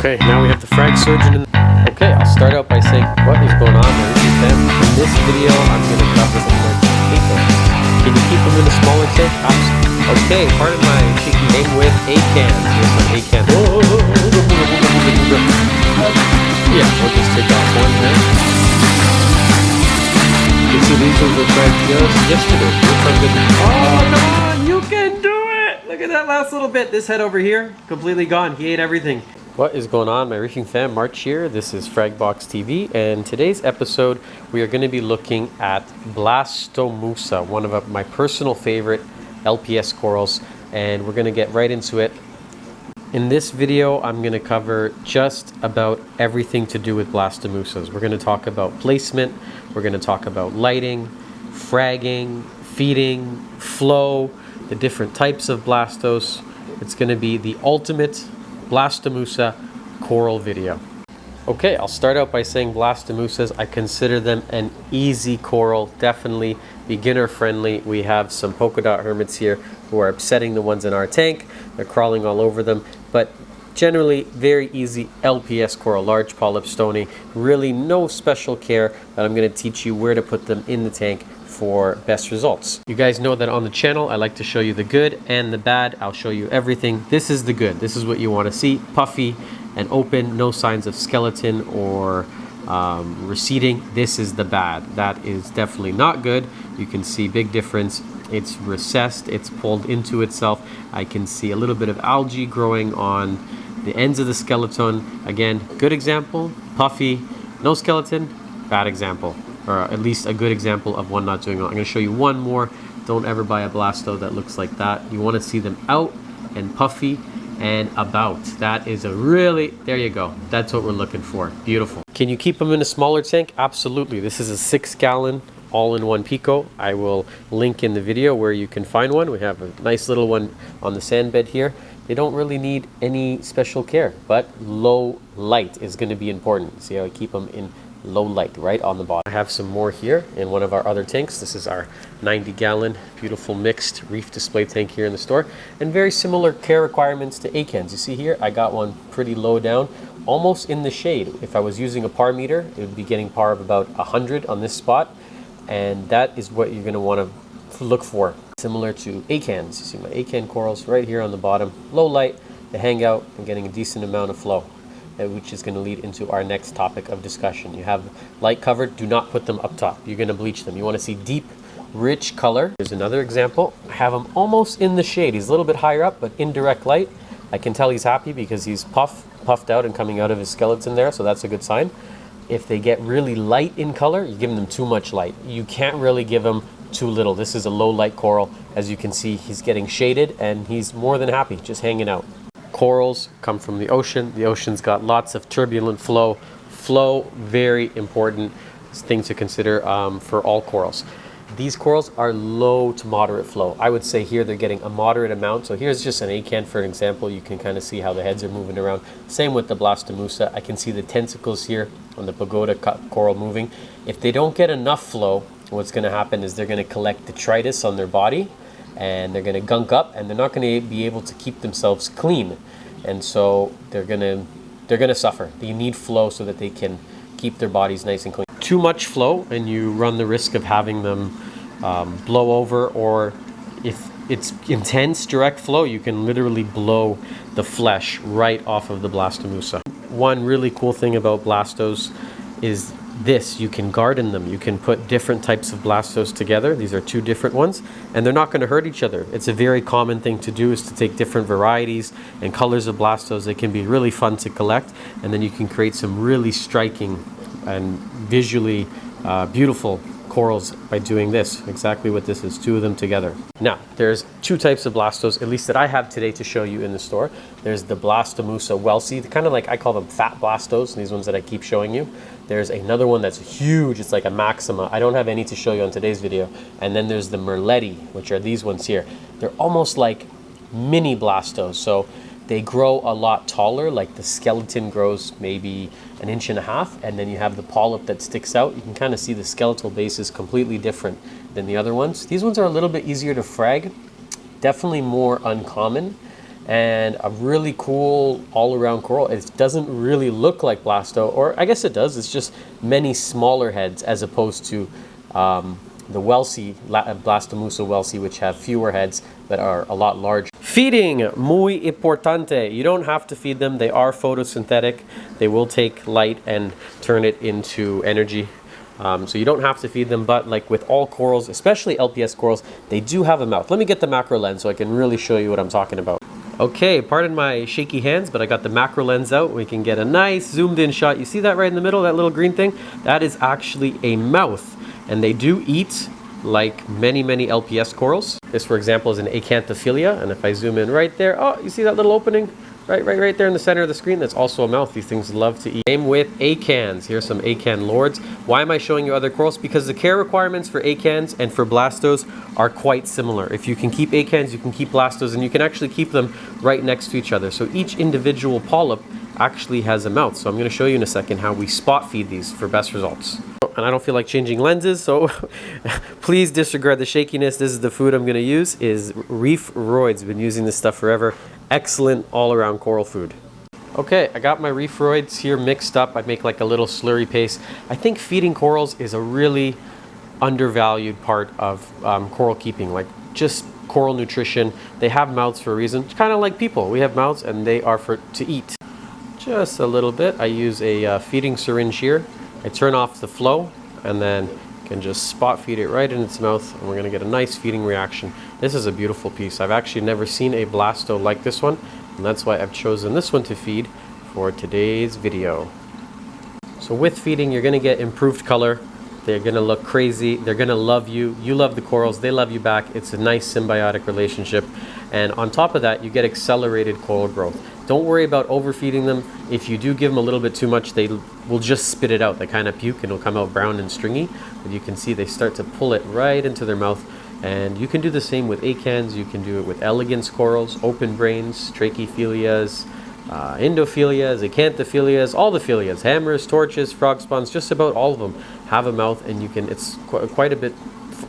Okay, now we have the frag surgeon. Okay, I'll start out by saying what is going on with them. In this video, I'm going to cover some more A-cans. Can you keep them in a smaller tank? Okay, pardon my cheeky name with A-cans. Here's some A-cans. Yeah, we'll just take off one there. You can see these ones were fragged just yesterday. Oh, come on, you can do it! Look at that last little bit. This head over here, completely gone. He ate everything. What is going on, my reefing fam? March here. This is Fragbox TV, and today's episode we are going to be looking at Blastomussa, one of my personal favorite LPS corals, and we're going to get right into it. In this video, I'm going to cover just about everything to do with Blastomussas. We're going to talk about placement, we're going to talk about lighting, fragging, feeding, flow, the different types of Blastos. It's going to be the ultimate Blastomussa coral video. Okay, I'll start out by saying Blastomussas, I consider them an easy coral, definitely beginner friendly. We have some polka dot hermits here who are upsetting the ones in our tank. They're crawling all over them, but generally very easy LPS coral, large polyp stony. Really no special care that I'm going to teach you where to put them in the tank for best results. You guys know that on the channel I like to show you the good and the bad. I'll show you everything. This is the good. This is what you want to see. Puffy and open, no signs of skeleton or receding. This is the bad. That is definitely not good. You can see big difference. It's recessed, it's pulled into itself. I can see a little bit of algae growing on the ends of the skeleton. Again, good example. Puffy, no skeleton, bad example. Or at least a good example of one not doing well. I'm going to show you one more. Don't ever buy a Blasto that looks like that. You want to see them out and puffy and about. That is a really, there you go. That's what we're looking for. Beautiful. Can you keep them in a smaller tank? Absolutely. This is a 6-gallon all-in-one Pico. I will link in the video where you can find one. We have a nice little one on the sand bed here. They don't really need any special care, but low light is going to be important. See how I keep them in low light right on the bottom. I have some more here in one of our other tanks. This is our 90-gallon beautiful mixed reef display tank here in the store, and very similar care requirements to A-cans. You see here I got one pretty low down, almost in the shade. If I was using a par meter, it would be getting par of about 100 on this spot, and that is what you're going to want to look for, similar to A-cans. You see my A-can corals right here on the bottom, low light, they hang out and getting a decent amount of flow, which is going to lead into our next topic of discussion. You have light covered, do not put them up top. You're going to bleach them. You want to see deep, rich color. Here's another example. I have him almost in the shade. He's a little bit higher up, but in direct light. I can tell he's happy because he's puffed out and coming out of his skeleton there, so that's a good sign. If they get really light in color, you're giving them too much light. You can't really give them too little. This is a low light coral. As you can see, he's getting shaded and he's more than happy, just hanging out. Corals come from the ocean. The ocean's got lots of turbulent flow. Flow, very important thing to consider for all corals. These corals are low to moderate flow. I would say here they're getting a moderate amount. So here's just an A-can for an example. You can kind of see how the heads are moving around. Same with the Blastomussa. I can see the tentacles here on the pagoda coral moving. If they don't get enough flow, what's going to happen is they're going to collect detritus on their body, and they're going to gunk up, and they're not going to be able to keep themselves clean, and so they're going to suffer. They need flow so that they can keep their bodies nice and clean. Too much flow and you run the risk of having them blow over, or if it's intense direct flow, you can literally blow the flesh right off of the Blastomussa. One really cool thing about Blastos is this: you can garden them. You can put different types of Blastos together. These are two different ones, and they're not going to hurt each other. It's a very common thing to do, is to take different varieties and colors of Blastos. They can be really fun to collect, and then you can create some really striking and visually beautiful corals by doing this. Exactly what this is, two of them together. Now, there's two types of Blastos, at least that I have today to show you in the store. There's the Blastomussa Welsey, kind of like, I call them fat Blastos, these ones that I keep showing you. There's another one that's huge, it's like a Maxima. I don't have any to show you on today's video. And then there's the Merletti, which are these ones here. They're almost like mini Blastos, so they grow a lot taller, like the skeleton grows maybe 1.5 inches, and then you have the polyp that sticks out. You can kind of see the skeletal base is completely different than the other ones. These ones are a little bit easier to frag, definitely more uncommon, and a really cool all-around coral. It doesn't really look like Blasto, or I guess it does. It's just many smaller heads as opposed to the Welsey, Blastomussa Welsey, which have fewer heads that are a lot larger. Feeding, muy importante. You don't have to feed them. They are photosynthetic. They will take light and turn it into energy. So you don't have to feed them, but like with all corals, especially LPS corals, they do have a mouth. Let me get the macro lens so I can really show you what I'm talking about. Okay, pardon my shaky hands, but I got the macro lens out. We can get a nice zoomed in shot. You see that right in the middle, that little green thing? That is actually a mouth, and they do eat like many LPS corals. This, for example, is an acanthophilia, and if I zoom in right there, oh, you see that little opening? Right there in the center of the screen, that's also a mouth. These things love to eat. Same with acans. Here's some acan lords. Why am I showing you other corals? Because the care requirements for acans and for blastos are quite similar. If you can keep acans, you can keep blastos, and you can actually keep them right next to each other. So each individual polyp actually has a mouth. So I'm going to show you in a second how we spot feed these for best results. And I don't feel like changing lenses, so please disregard the shakiness. This is the food I'm going to use, is Reef Roids. Been using this stuff forever. Excellent all-around coral food. Okay, I got my Reef Roids here mixed up. I make like a little slurry paste. I think feeding corals is a really undervalued part of coral keeping, like just coral nutrition. They have mouths for a reason. It's kind of like people. We have mouths and they are for to eat. Just a little bit. I use a feeding syringe here. I turn off the flow and then can just spot feed it right in its mouth, and we're going to get a nice feeding reaction. This is a beautiful piece. I've actually never seen a blasto like this one, and that's why I've chosen this one to feed for today's video. So with feeding, you're going to get improved color. They're going to look crazy. They're going to love you. You love the corals. They love you back. It's a nice symbiotic relationship. And on top of that, you get accelerated coral growth. Don't worry about overfeeding them. If you do give them a little bit too much, they will just spit it out. They kind of puke and it'll come out brown and stringy. But you can see they start to pull it right into their mouth. And you can do the same with acans. You can do it with elegance corals, open brains, trachyphilias, endophilias, acanthophiლიas, all the philias, hammers, torches, frog spawns, just about all of them have a mouth, and you can, it's quite a bit,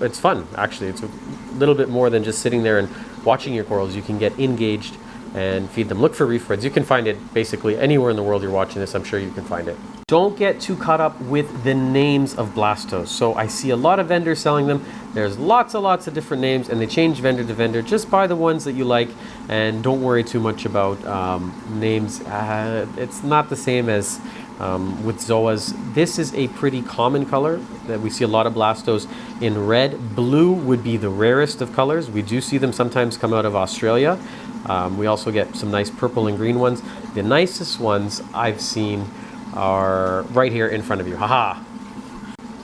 it's fun actually. It's a little bit more than just sitting there and watching your corals. You can get engaged and feed them. Look for Reef Roids. You can find it basically anywhere in the world you're watching this. I'm sure you can find it. Don't get too caught up with the names of blastos. So I see a lot of vendors selling them. There's lots of different names, and they change vendor to vendor. Just buy the ones that you like, and don't worry too much about names. It's not the same as with zoas. This is a pretty common color that we see a lot of blastos in red. Blue would be the rarest of colors. We do see them sometimes come out of Australia. We also get some nice purple and green ones. The nicest ones I've seen are right here in front of you. Haha!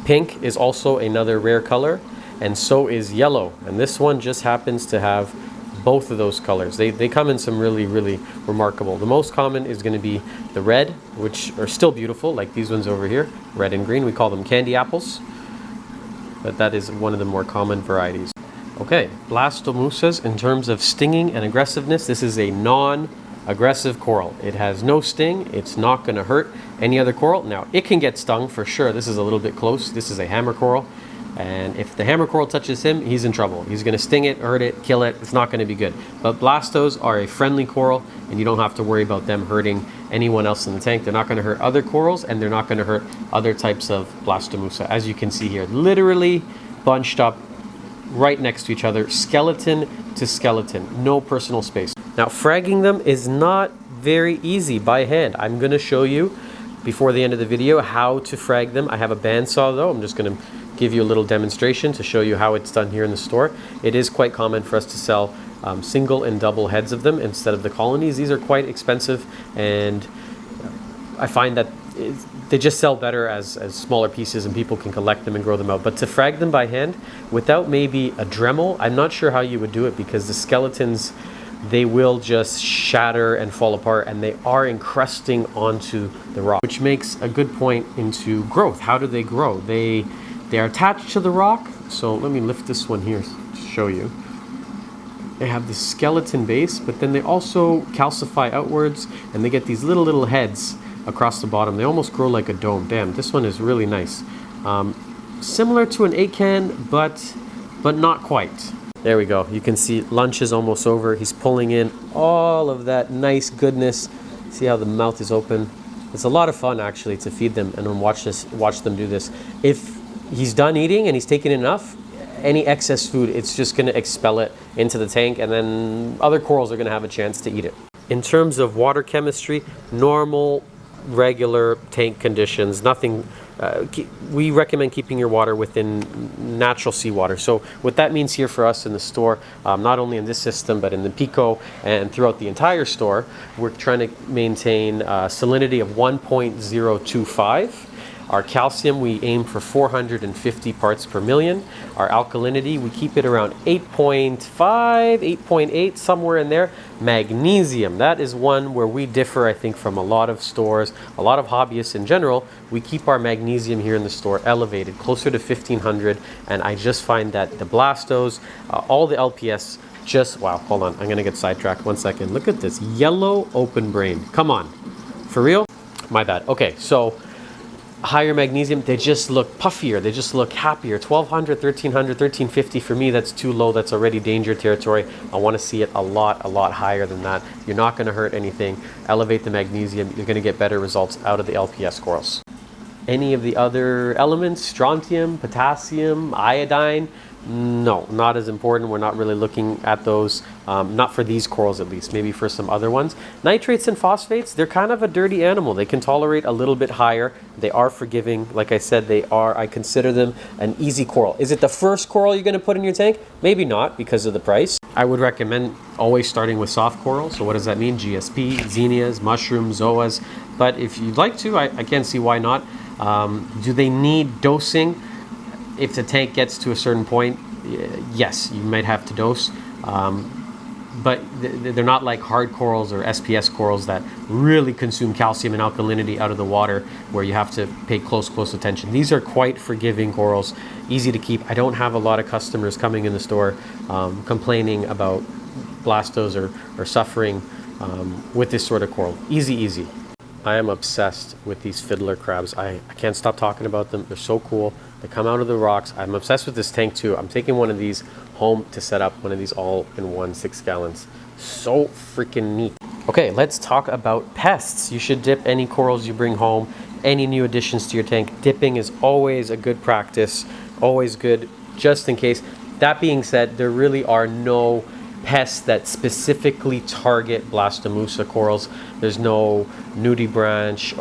Pink is also another rare color, and so is yellow. And this one just happens to have both of those colors. They come in some really remarkable. The most common is going to be the red, which are still beautiful, like these ones over here, red and green. We call them candy apples, but that is one of the more common varieties. Okay, Blastomussas, in terms of stinging and aggressiveness, this is a non-aggressive coral. It has no sting. It's not going to hurt any other coral. Now, it can get stung for sure. This is a little bit close. This is a hammer coral. And if the hammer coral touches him, he's in trouble. He's going to sting it, hurt it, kill it. It's not going to be good. But blastos are a friendly coral, and you don't have to worry about them hurting anyone else in the tank. They're not going to hurt other corals, and they're not going to hurt other types of Blastomussa. As you can see here, literally bunched up right next to each other, skeleton to skeleton, no personal space. Now, fragging them is not very easy by hand. I'm going to show you before the end of the video how to frag them. I have a bandsaw though. I'm just going to give you a little demonstration to show you how it's done here in the store. It is quite common for us to sell single and double heads of them instead of the colonies. These are quite expensive, and I find that they just sell better as smaller pieces, and people can collect them and grow them out. But to frag them by hand without maybe a Dremel, I'm not sure how you would do it, because the skeletons, they will just shatter and fall apart, and they are encrusting onto the rock, which makes a good point into growth. How do they grow? They are attached to the rock. So let me lift this one here to show you. They have this skeleton base, but then they also calcify outwards, and they get these little heads across the bottom. They almost grow like a dome. Damn, this one is really nice. Similar to an acan, but not quite. There we go. You can see lunch is almost over. He's pulling in all of that nice goodness. See how the mouth is open? It's a lot of fun actually to feed them and then watch them do this. If he's done eating and he's taken enough, any excess food, it's just going to expel it into the tank, and then other corals are going to have a chance to eat it. In terms of water chemistry, normal, regular tank conditions, nothing. We recommend keeping your water within natural seawater. So what that means here for us in the store, not only in this system, but in the Pico and throughout the entire store, we're trying to maintain salinity of 1.025. Our calcium, we aim for 450 parts per million. Our alkalinity, we keep it around 8.5, 8.8, somewhere in there. Magnesium, that is one where we differ, I think, from a lot of stores, a lot of hobbyists in general. We keep our magnesium here in the store elevated, closer to 1500, and I just find that the Blastos, all the LPS, just, wow, hold on, I'm gonna get sidetracked 1 second. Look at this, yellow open brain. Come on, for real? My bad. Okay, so higher magnesium, they just look puffier, they just look happier. 1200, 1300, 1350, for me that's too low, that's already danger territory. I want to see it a lot higher than that. You're not going to hurt anything. Elevate the magnesium, you're going to get better results out of the LPS corals. Any of the other elements, strontium, potassium, iodine, no, not as important. We're not really looking at those, not for these corals at least, maybe for some other ones. Nitrates and phosphates, they're kind of a dirty animal. They can tolerate a little bit higher. They are forgiving. Like I said, I consider them an easy coral. Is it the first coral you're going to put in your tank? Maybe not, because of the price. I would recommend always starting with soft coral. So what does that mean? GSP, xenias, mushrooms, zoas. But if you'd like to, I can't see why not. Do they need dosing? If the tank gets to a certain point, yes, you might have to dose, but they're not like hard corals or SPS corals that really consume calcium and alkalinity out of the water, where you have to pay close attention. These are quite forgiving corals, easy to keep. I don't have a lot of customers coming in the store complaining about Blastos or suffering with this sort of coral. Easy. I am obsessed with these fiddler crabs. I can't stop talking about them. They're so cool. They come out of the rocks. I'm obsessed with this tank too. I'm taking one of these home to set up one of these all-in-one 6 gallons. So freaking neat. Okay, let's talk about pests. You should dip any corals you bring home, any new additions to your tank. Dipping is always a good practice, always good, just in case. That being said, there really are no pests that specifically target Blastomussa corals. There's no nudibranch,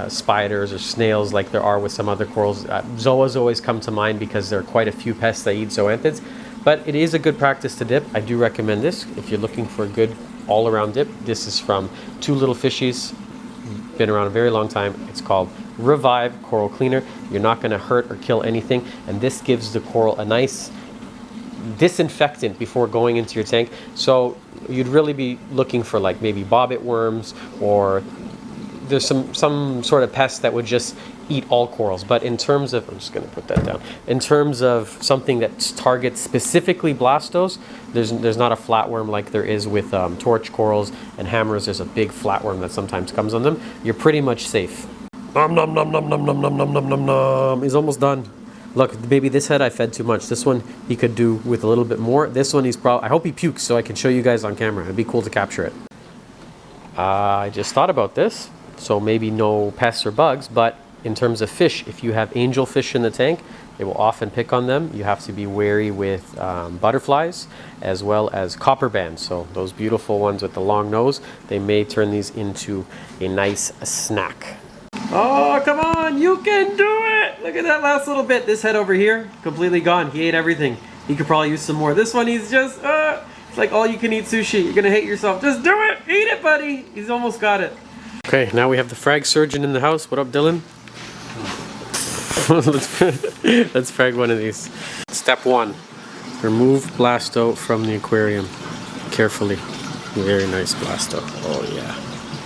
spiders or snails like there are with some other corals. Zoas always come to mind because there are quite a few pests that eat zoanthids, but it is a good practice to dip. I do recommend this if you're looking for a good all-around dip. This is from Two Little Fishies, been around a very long time. It's called Revive Coral Cleaner. You're not going to hurt or kill anything, and this gives the coral a nice disinfectant before going into your tank. So you'd really be looking for like maybe bobbit worms, or there's some sort of pest that would just eat all corals. But in terms of, I'm just going to put that down, in terms of something that targets specifically Blastos, there's not a flatworm like there is with torch corals and hammers. There's a big flatworm that sometimes comes on them. You're pretty much safe. Nom nom nom nom nom nom nom nom nom nom nom. He's almost done. Look, maybe this head I fed too much. This one he could do with a little bit more. This one he's probably, I hope he pukes so I can show you guys on camera. It'd be cool to capture it. I just thought about this. So maybe no pests or bugs, but in terms of fish, if you have angelfish in the tank, they will often pick on them. You have to be wary with butterflies as well as copper bands. So those beautiful ones with the long nose, they may turn these into a nice snack. Oh, come on, you can do it! Look at that last little bit. This head over here, completely gone. He ate everything. He could probably use some more. This one, he's just, it's like all you can eat sushi. You're gonna hate yourself. Just do it! Eat it, buddy! He's almost got it. Okay, now we have the frag surgeon in the house. What up, Dylan? Let's frag one of these. Step 1, remove Blasto from the aquarium. Carefully. Very nice Blasto. Oh yeah.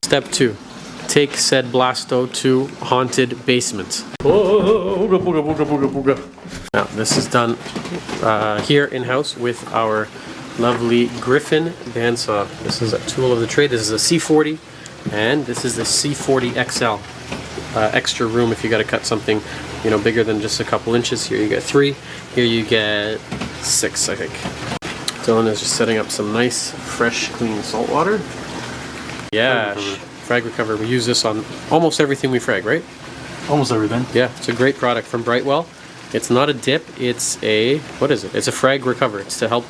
Step 2. Take said Blasto to haunted basement. Oh, booga, booga, booga, booga, booga. Now this is done here in-house with our lovely Griffin bandsaw. This is a tool of the trade. This is a C40 and this is the C40 XL. Extra room if you got to cut something, you know, bigger than just a couple inches. Here you get 3. Here you get 6, I think. Dylan is just setting up some nice, fresh, clean salt water. Yeah, Frag Recover. We use this on almost everything we frag, right? Almost everything. Yeah, it's a great product from Brightwell. It's not a dip, it's a, what is it? It's a Frag Recover. It's to help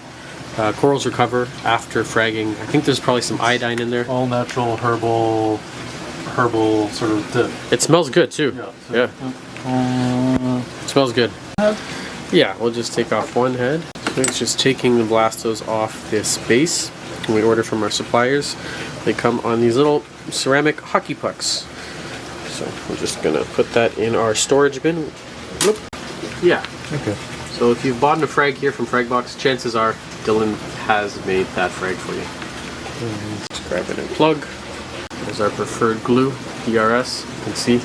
corals recover after fragging. I think there's probably some iodine in there. All natural, herbal sort of dip. It smells good too. Yeah. It smells good. Yeah, we'll just take off one head. So it's just taking the Blastos off this base. We order from our suppliers. They come on these little ceramic hockey pucks. So we're just gonna put that in our storage bin. Whoop. Yeah. Okay. So if you've bought a frag here from Fragbox, chances are Dylan has made that frag for you. Just grab it and plug. There's our preferred glue, DRS, you can see.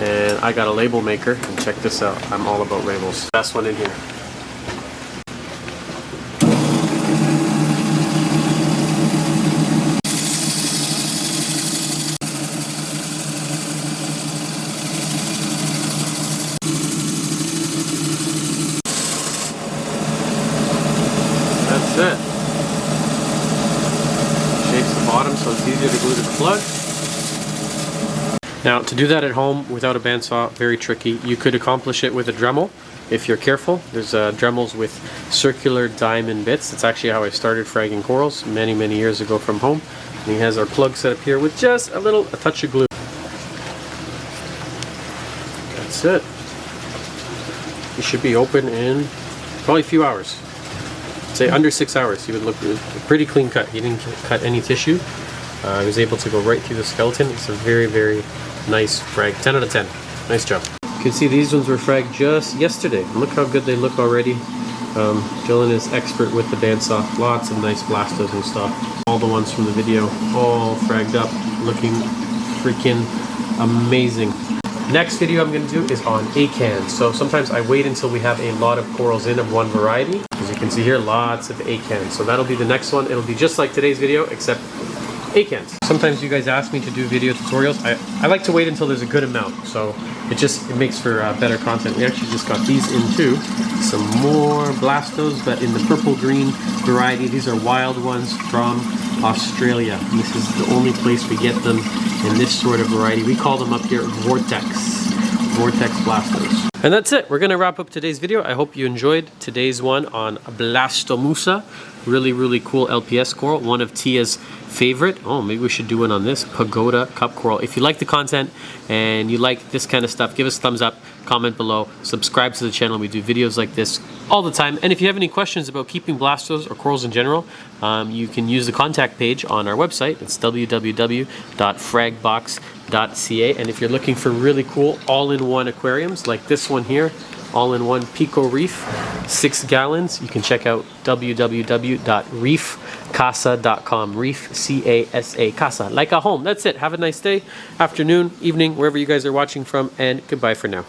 And I got a label maker, and check this out. I'm all about labels. Best one in here. That's it. Shapes the bottom so it's easier to glue to the plug. Now, to do that at home without a bandsaw, very tricky. You could accomplish it with a Dremel if you're careful. There's Dremels with circular diamond bits. That's actually how I started fragging corals many, many years ago from home. And he has our plug set up here with just a touch of glue. That's it. You should be open in probably a few hours. Say under 6 hours. He would look a pretty clean cut. He didn't cut any tissue. He was able to go right through the skeleton. It's a very, very nice frag. 10 out of 10. Nice job. You can see these ones were fragged just yesterday. Look how good they look already. Dylan is expert with the bandsaw. Lots of nice Blastos and stuff. All the ones from the video, all fragged up, looking freaking amazing. Next video I'm going to do is on acans. So sometimes I wait until we have a lot of corals in of one variety. As you can see here, lots of acans. So that'll be the next one. It'll be just like today's video, except acans. Sometimes you guys ask me to do video tutorials. I like to wait until there's a good amount, so it makes for better content. We actually just got these in too. Some more Blastos, but in the purple green variety. These are wild ones from Australia. And this is the only place we get them in this sort of variety. We call them up here Vortex Blastos. And that's it. We're gonna wrap up today's video. I hope you enjoyed today's one on Blastomussa. Really, really cool LPS coral. One of Tia's favorite. Oh, maybe we should do one on this Pagoda Cup Coral. If you like the content and you like this kind of stuff, give us a thumbs up, comment below, subscribe to the channel. We do videos like this all the time. And if you have any questions about keeping Blastos or corals in general, you can use the contact page on our website. It's www.fragbox.ca. And if you're looking for really cool all-in-one aquariums like this one here, all-in-one Pico Reef, 6 gallons, you can check out www.reefcasa.com. Reef, C-A-S-A, Casa, like a home. That's it. Have a nice day, afternoon, evening, wherever you guys are watching from, and goodbye for now.